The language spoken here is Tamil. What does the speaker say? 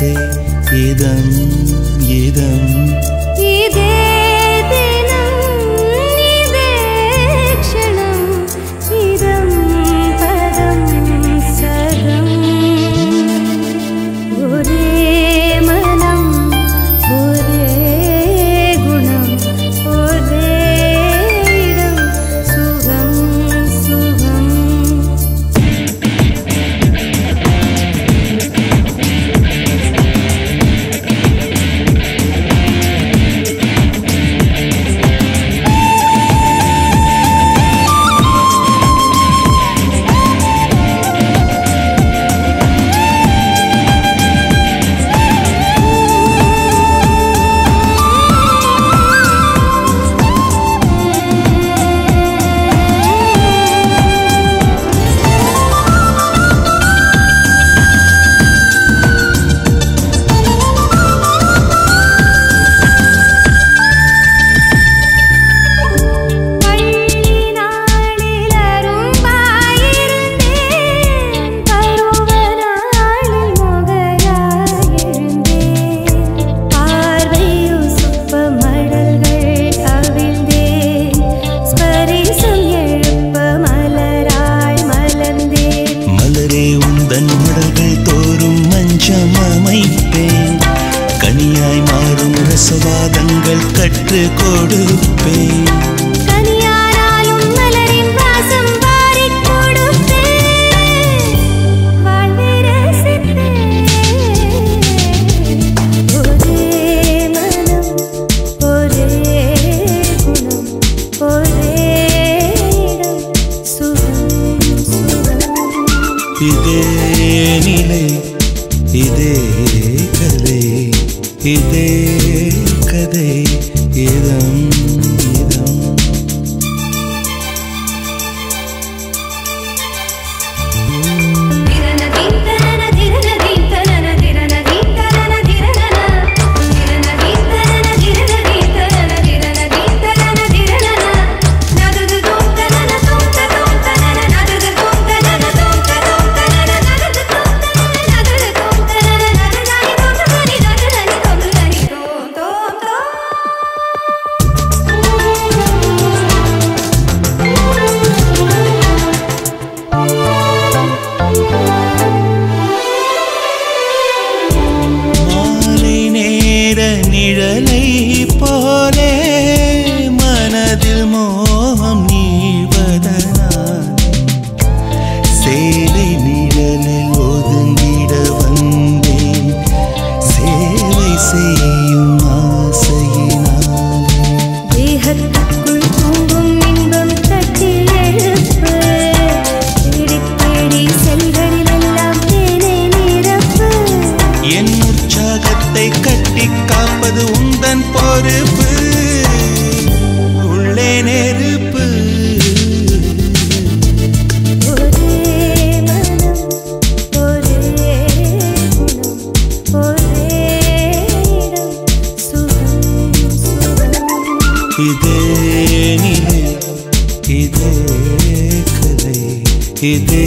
கதை இதம் இதம் இதே தினம் இதே க்ஷணம் இதம் பதம் சதம் ஒரே மனம் ஒரே குணம் ஒரே இடம் சுகம் சுகம் கனியாய் மாறும் ரசவாதங்கள் கற்று கொடுப்பேன் கனியானாலும் மலரின் வாசம் வாரிக் கொடுப்பேன் வாழ்வை ரசிப்பேன் ஒரே மனம் ஒரே குணம் ஒரே இடம் சுகம் சுகம் இதே நிலை இதே கதை இதே கதை இதம் இதம் நிழலை போலே மனதில் மோகம் நீள்வதனால் சேலை நிழலில் ஒதுங்கிட வந்தேன் சேவை செய்யும் ஆசையினால் தேகத்துக்குள் தூங்கும் இன்பம் தட்டி எழுப்பு தேடி தேடி செல்களிலெல்லாம் தேனை நிரப்பு என் உற்சாகத்தை கட்டி காப்பது உந்தன் பொறுப்பு உள்ளே நெருப்பு ஒரே மனம் ஒரே குணம் ஒரே இடம் சுகம் சுகம் இதே நிலை இதே கதை இதே